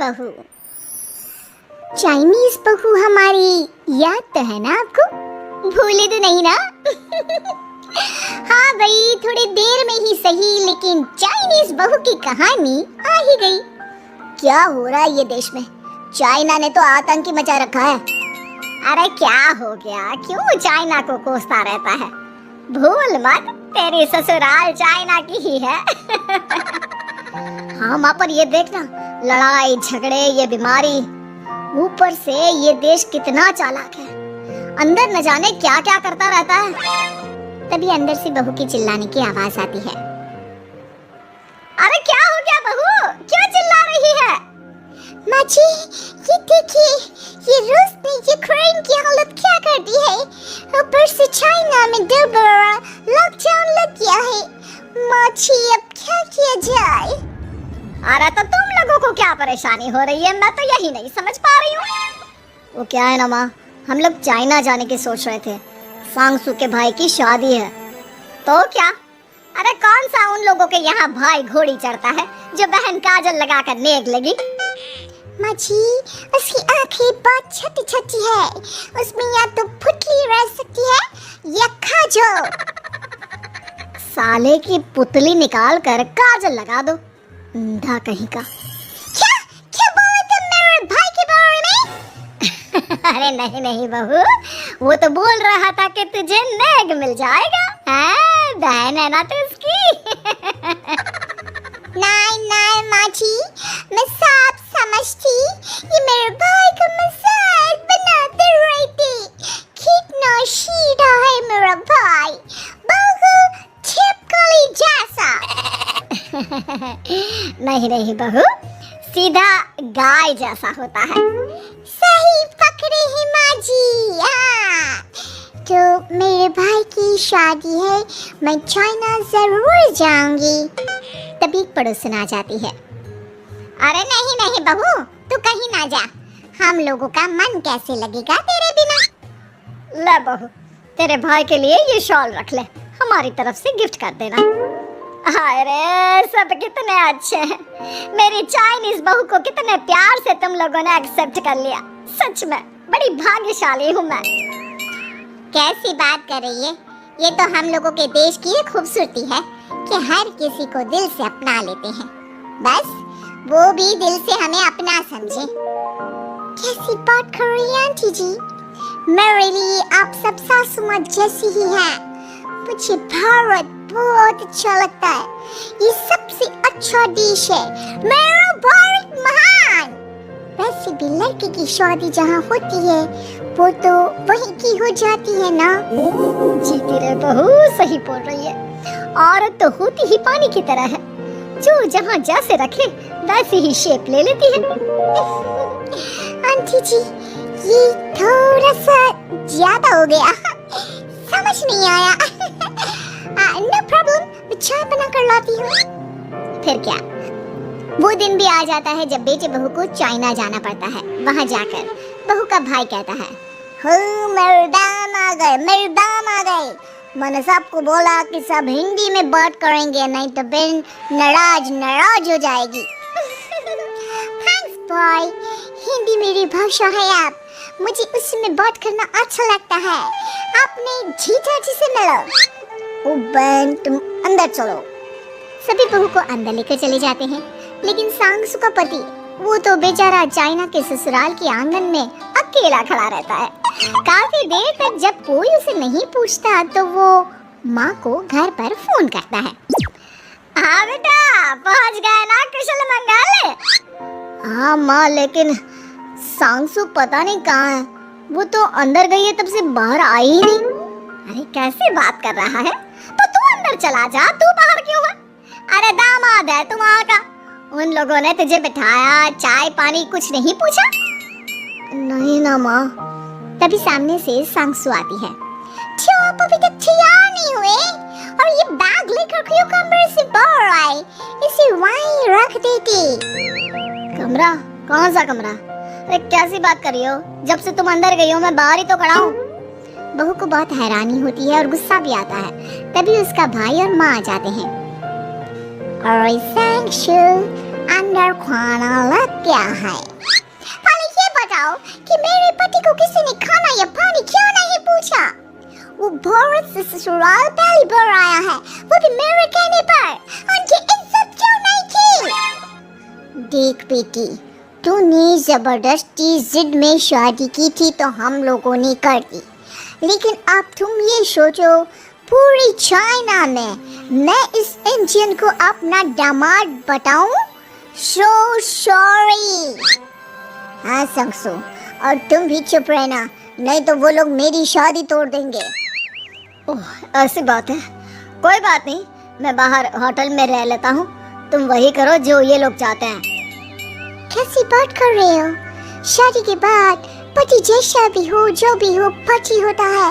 बहू। चाइनीज बहू हमारी याद तो है ना आपको? भूले तो नहीं ना? हाँ भाई, थोड़ी देर में ही सही, लेकिन चाइनीज बहू की कहानी आ ही गई। क्या हो रहा है ये देश में? चाइना ने तो आतंक ही मचा रखा है। अरे क्या हो गया? क्यों चाइना को कोसता रहता है? भूल मत, तेरी ससुराल चाइना की ही है। हाँ माँ, पर ये देखना, लड़ाई झगड़े, ये बीमारी, ऊपर से ये देश कितना चालाक है। अंदर न जाने क्या क्या करता रहता है। तभी अंदर से बहू की चिल्लाने की आवाज आती है। अरे क्या हो गया बहू, क्यों चिल्ला रही है? माँ जी, ये देखिए, ये रूस ने यूक्रेन की हालत क्या कर दी है। ऊपर से चाइना में 2 बड़ा लॉकडाउन लग गया है। माँ जी, अब क्या किया जाए? अरे तो तुम लोगों को क्या परेशानी हो रही है? मैं तो यही नहीं समझ पा रही हूँ। वो क्या है ना माँ, हम लोग चाइना जाने की सोच रहे थे। सांगसू के भाई की शादी है। तो क्या? अरे कौन सा उन लोगों के यहाँ भाई घोड़ी चढ़ता है जो बहन काजल लगाकर नेक लगी? माँ जी, उसकी आंखें बहुत छोटी छोटी है, उसमें या तो पुतली रह सकती है या काजल। साले की पुतली निकाल कर काजल लगा दो, अंधा कहीं का। क्या क्या बोले तुम मेरे भाई के बारे में? अरे नहीं नहीं बहू, वो तो बोल रहा था कि तुझे नेग मिल जाएगा। हाँ, बहन है ना तू उसकी। नहीं नहीं माँ जी, मैं सब समझती, ये मेरे भाई का मजाक बनाते रहती। कितना सीधा है मेरा भाई, बिल्कुल छिपकली जैसा। नहीं नहीं बहू, सीधा गाय जैसा होता है। सही पकड़े हैं माँ जी। हाँ, तो मेरे भाई की शादी है, मैं चाइना जरूर जाऊंगी। तभी एक पड़ोसन आ जाती है। अरे नहीं नहीं बहू, तू कहीं ना जा, हम लोगों का मन कैसे लगेगा तेरे बिना। ले बहू, तेरे भाई के लिए ये शॉल रख ले, हमारी तरफ से गिफ्ट कर देना। अरे सब कितने अच्छे हैं। मेरी चाइनीज बहू को कितने प्यार से तुम लोगों ने एक्सेप्ट कर लिया। सच में बड़ी भाग्यशाली हूँ मैं। कैसी बात कर रही है? ये तो हम लोगों के देश की एक खूबसूरती है कि हर किसी को दिल से अपना लेते हैं, बस वो भी दिल से हमें अपना समझे। कैसी बात कर रही हैं आंटी जी? मेरे लिए आप सब सासू माँ जैसी ही हैं। मुझे भारत बहुत अच्छा लगता है, ये सबसे अच्छा देश है। मेरा भारत महान। वैसे भी लड़की की शादी जहाँ होती है वो तो वहीं की हो जाती है ना। जीती रहे बहू, सही बोल रही है। औरत तो होती ही पानी की तरह है, जो जहाँ जैसे रखे वैसे ही शेप ले लेती है। आंटी जी, ये थोड़ा सा ज्यादा हो गया, समझ नहीं आया। नो प्रॉब्लम, मैं चाय बना कर लाती हूँ। फिर क्या, वो दिन भी आ जाता है जब बेटे बहू को चाइना जाना पड़ता है। वहाँ जाकर बहू का भाई कहता है, मेरे दाम आ गए, मेरे दाम आ गए। मैंने सबको बोला कि सब हिंदी में बात करेंगे, नहीं तो बहन नाराज हो जाएगी। थैंक्स बॉय, हिंदी मेरी भाषा है। आप मुझे उसमें बात करना अच्छा लगता है। आपने जीजा जी से मिलो। ओ बहन, तुम अंदर चलो। सभी बहू को अंदर लेकर चले जाते हैं, लेकिन सांगसू का पति, वो तो बेचारा चाइना के ससुराल के आंगन में अकेला खड़ा रहता है। काफी देर तक जब कोई उसे नहीं पूछता तो वो माँ को घर पर फोन करता है। हाँ बेटा, पहुँच गए ना कुशल मंगल? हाँ माँ, लेकिन सांगसू पता नहीं कहाँ है, वो तो अंदर गई है, तब से बाहर आई ही नहीं। अरे कैसे बात कर रहा है? तो तू अंदर चला जा, तू बाहर क्यों है? अरे दामाद है तुम वहाँ का, उन लोगों ने तुझे बिठाया, चाय पानी कुछ नहीं पूछा? नहीं ना माँ। तभी सामने से सांगसू आती है। क्यों आप अभी तक तैयार नहीं हुए? और ये बैग लेकर क्यों कमरे से बाहर आए? इसे वहीं रख देती। कमरा? कौन सा कमरा? अरे कैसी बात कर रही हो? जब से तुम अंदर गई हो मैं बाहर ही तो खड़ा हूँ। बहू को बहुत हैरानी होती है और गुस्सा भी आता है। तभी उसका भाई और माँ आ जाते हैं। और सांगसू, अंदर खाना लग गया है। पहले ये बताओ कि मेरे पति को किसी ने खाना या पानी क्यों नहीं पूछा? वो भारत से ससुराल पहली बार आया है, वो भी मेरे कहने पर। उनकी इज्जत क्यों नहीं की? देख बेटी, तूने जबरदस्ती जिद में शादी की थी तो हम लोगों ने कर दी, लेकिन अब तुम ये सोचो, पूरी चाइना में मैं इस इंडियन को अपना दामाद बताऊं? So sorry. हाँ संगसू, और तुम भी चुप रहना, नहीं तो वो लोग मेरी शादी तोड़ देंगे। ओह, ऐसी बात है। कोई बात नहीं, मैं बाहर होटल में रह लेता हूँ, तुम वही करो जो ये लोग चाहते हैं। कैसी बात कर रहे हो? शादी के बाद पति जैसा भी हो, जो भी हो, पति होता है।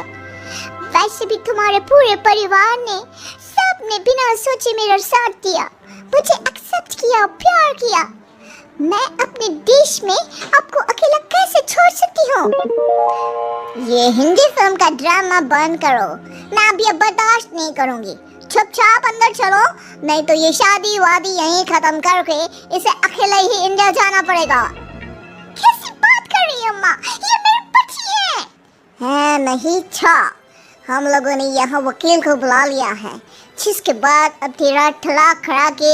वैसे भी तुम्हारे पूरे परिवार ने सबने बिना सोचे मेरा साथ दिया, मुझे एक्सेप्ट किया, प्यार किया। मैं अपने देश में आपको अकेला कैसे छोड़ सकती हूँ? ये हिंदी फिल्म का ड्रामा बंद करो, मैं अब ये बर्दाश्त नहीं करूँगी। चुपचाप अंदर चलो, नहीं तो ये शादी वादी यहीं खत्म करके इसे अकेला ही इंडिया जाना पड़ेगा। कैसी बात कर रही है अम्मा? ये मेरे पति है नहीं था। हम लोगों ने यहाँ वकील को बुला लिया है, जिसके बाद अब तेरा तलाक करा के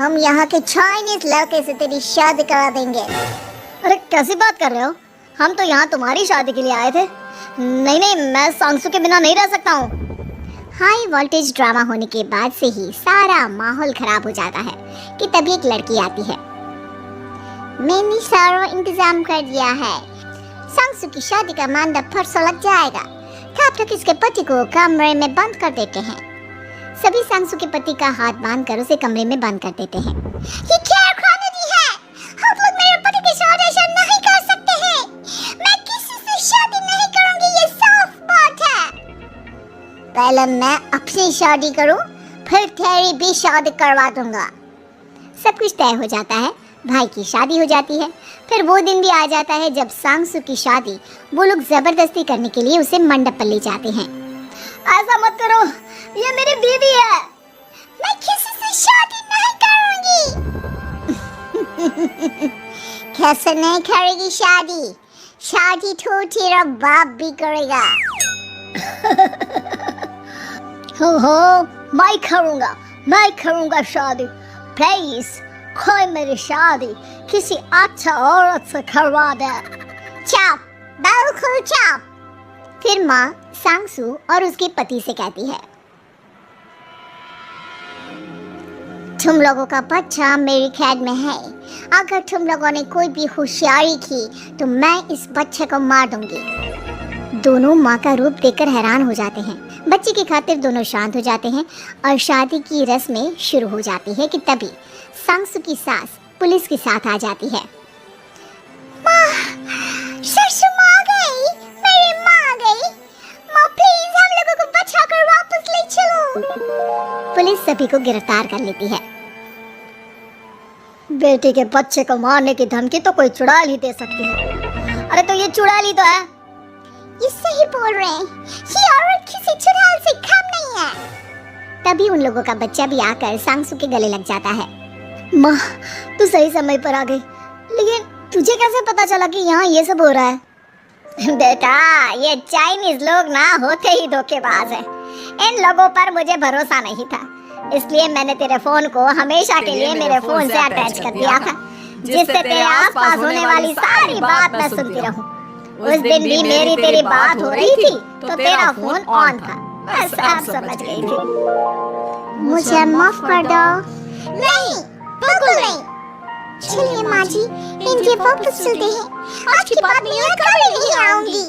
हम यहाँ के चाइनीज लड़के से तेरी शादी करा देंगे। अरे कैसी बात कर रहे हो? हम तो यहाँ तुम्हारी शादी के लिए आए थे। नहीं, मैं सांगसू के बिना नहीं रह सकता हूँ। हाई वोल्टेज ड्रामा होने के बाद से ही सारा माहौल खराब हो जाता है कि तभी एक लड़की आती है। मैंने सारा इंतजाम कर दिया है, सांगसू की शादी का मंडप परसों लग जाएगा। तब तक इसके पति को कमरे में बंद कर देते हैं। सभी सांगसू के पति का हाथ बांध कर उसे कमरे में बंद कर देते हैं। ये क्या कानूनी है? आप लोग मेरे पति के साथ ऐसा नहीं कर सकते हैं। मैं किसी से शादी नहीं करूंगी, ये साफ बात है। पहले मैं अपनी शादी करूं, फिर तेरी भी शादी करवा दूंगा। सब कुछ तय हो जाता है, भाई की शादी हो जाती है। फिर वो दिन भी आ जाता है जब सांगसू की शादी वो लोग जबरदस्ती करने के लिए उसे मंडप पर ले जाते हैं। ऐसा मत करो, ये मेरी बीवी है। मैं किसी से शादी नहीं करूंगी। कैसे नहीं करेगी शादी? शादी तो तेरा बाप भी करेगा। हो, मैं करूंगा शादी। प्लीज कोई मेरी शादी किसी अच्छा औरत से करवा दे। चुप, बिल्कुल चुप। फिर माँ सांगसू और उसके पति से कहती है, तुम लोगों का बच्चा मेरी कैद में है। अगर तुम लोगों ने कोई भी होशियारी की तो मैं इस बच्चे को मार दूंगी। दोनों माँ का रूप देखकर हैरान हो जाते हैं। बच्चे की खातिर दोनों शांत हो जाते हैं और शादी की रस्में शुरू हो जाती है कि तभी सांगसू की सास पुलिस के साथ आ जाती है। माँ, ससुर माँ आ गई, मेरी माँ आ गई। माँ प्लीज हम लोगों को बचाकर वापस ले चलो। पुलिस सभी को गिरफ्तार कर लेती है। बेटे के बच्चे को मारने की धमकी तो कोई चुड़ैल ही दे सकती है। अरे तो ये चुड़ैल ही तो है। ये सही बोल रहे हैं, ये औरत किसी चुड़ैल से कम नहीं है। तभी उन लोगों का बच्चा भी आकर सांगसू के गले लग जाता है। माँ, तू सही समय पर आ गई, लेकिन तुझे कैसे पता चला कि यहाँ ये सब हो रहा है? बेटा, ये चाइनीज लोग ना होते ही धोखेबाज है। इन लोगों पर मुझे भरोसा नहीं था, इसलिए मैंने तेरे फोन को हमेशा के लिए मेरे फोन से अटैच कर दिया था, जिससे तेरे आसपास होने वाली सारी बात मैं सुनती रहूं। उस दिन भी मेरी तेरी बात हो रही थी तो तेरा फोन ऑन था, मैं सब समझ गई थी। मुझे माफ कर दो। नहीं, बिल्कुल नहीं। चलिए माँ जी, इनके वापस चलते हैं। आज के बाद मैं यहाँ कभी नहीं आऊंगी।